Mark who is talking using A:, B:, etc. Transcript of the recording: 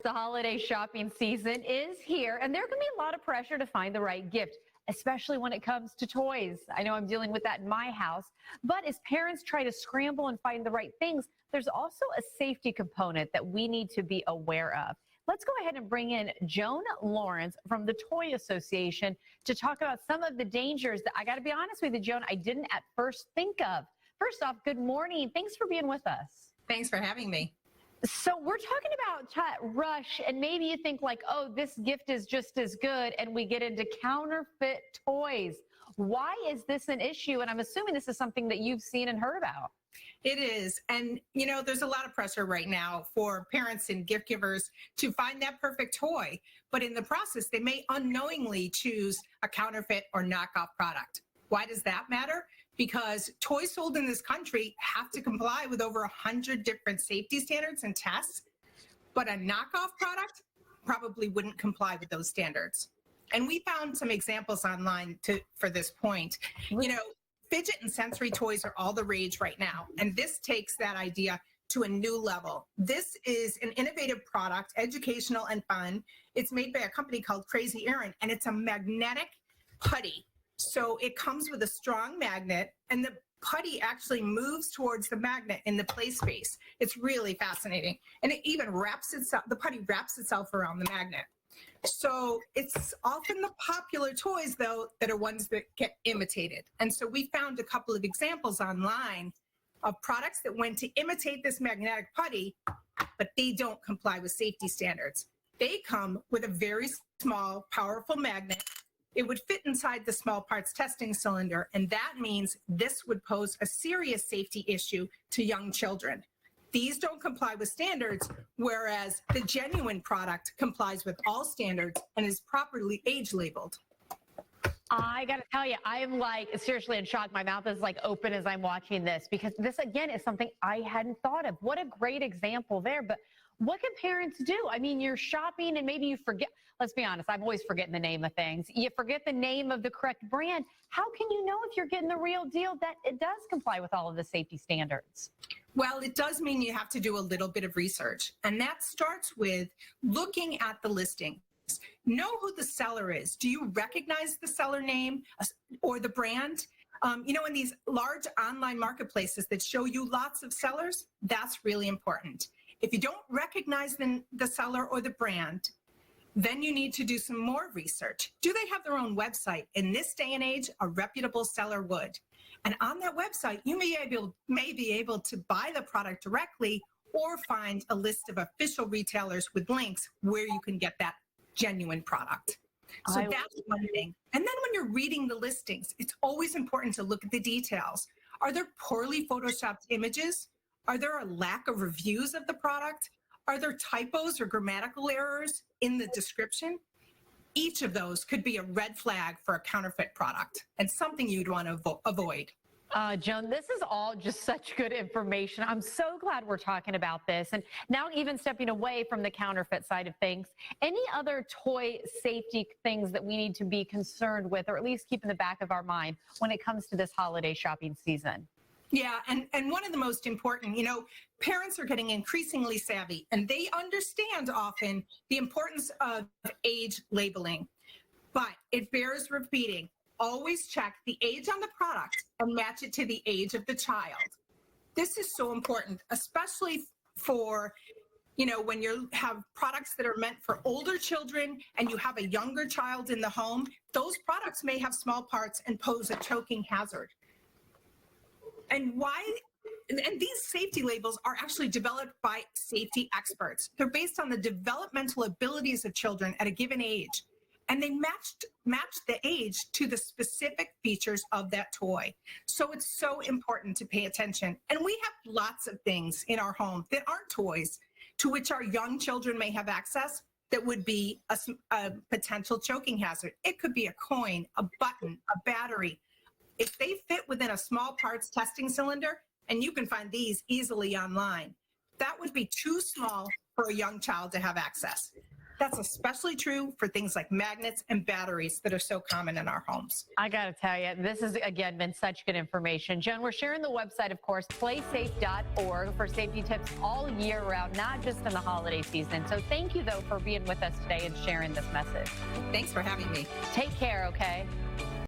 A: The holiday shopping season is here, and there can be a lot of pressure to find the right gift, especially when it comes to toys. I know I'm dealing with that in my house, but as parents try to scramble and find the right things, there's also a safety component that we need to be aware of. Let's go ahead and bring in Joan Lawrence from the Toy Association to talk about some of the dangers that I got to be honest with you, Joan, I didn't at first think of. First off, good morning. Thanks for being with us.
B: Thanks for having me.
A: So we're talking about rush, and maybe you think like, oh, this gift is just as good, and we get into counterfeit toys. Why is this an issue? And I'm assuming this is something that you've seen and heard about.
B: It is. And, you know, there's a lot of pressure right now for parents and gift givers to find that perfect toy. But in the process, they may unknowingly choose a counterfeit or knockoff product. Why does that matter? Because toys sold in this country have to comply with over 100 different safety standards and tests, but a knockoff product probably wouldn't comply with those standards. And we found some examples online for this point. You know, fidget and sensory toys are all the rage right now, and this takes that idea to a new level. This is an innovative product, educational and fun. It's made by a company called Crazy Erin, and it's a magnetic putty. So it comes with a strong magnet, and the putty actually moves towards the magnet in the play space. It's really fascinating. And it even wraps itself, the putty wraps itself around the magnet. So it's often the popular toys, though, that are ones that get imitated. And so we found a couple of examples online of products that went to imitate this magnetic putty, but they don't comply with safety standards. They come with a very small, powerful magnet. It would fit inside the small parts testing cylinder, and that means this would pose a serious safety issue to young children. These don't comply with standards, whereas the genuine product complies with all standards and is properly age labeled.
A: I got to tell you, I am like seriously in shock. My mouth is like open as I'm watching this, because this, again, is something I hadn't thought of. What a great example there. But what can parents do? I mean, you're shopping and maybe you forget. Let's be honest, I'm always forgetting the name of things. You forget the name of the correct brand. How can you know if you're getting the real deal, that it does comply with all of the safety standards?
B: Well, it does mean you have to do a little bit of research, and that starts with looking at the listing. Know who the seller is. Do you recognize the seller name or the brand? You know, in these large online marketplaces that show you lots of sellers, that's really important. If you don't recognize the seller or the brand, then you need to do some more research. Do they have their own website? In this day and age, a reputable seller would. And on that website, you may be able to buy the product directly or find a list of official retailers with links where you can get that genuine product. So that's one thing. And then when you're reading the listings, it's always important to look at the details. Are there poorly photoshopped images? Are there a lack of reviews of the product? Are there typos or grammatical errors in the description? Each of those could be a red flag for a counterfeit product and something you'd want to avoid.
A: Joan, this is all just such good information. I'm so glad we're talking about this. And now, even stepping away from the counterfeit side of things, any other toy safety things that we need to be concerned with, or at least keep in the back of our mind when it comes to this holiday shopping season?
B: Yeah, and one of the most important, you know, parents are getting increasingly savvy, and they understand often the importance of age labeling. But it bears repeating. Always check the age on the product and match it to the age of the child. This is so important, especially for, you know, when you have products that are meant for older children and you have a younger child in the home, those products may have small parts and pose a choking hazard. And these safety labels are actually developed by safety experts. They're based on the developmental abilities of children at a given age. And they match the age to the specific features of that toy. So it's so important to pay attention. And we have lots of things in our home that aren't toys to which our young children may have access that would be a potential choking hazard. It could be a coin, a button, a battery. If they fit within a small parts testing cylinder, and you can find these easily online, that would be too small for a young child to have access. That's especially true for things like magnets and batteries that are so common in our homes.
A: I got to tell you, this has, again, been such good information. Joan, we're sharing the website, of course, playsafe.org for safety tips all year round, not just in the holiday season. So thank you, though, for being with us today and sharing this message.
B: Thanks for having me.
A: Take care, okay?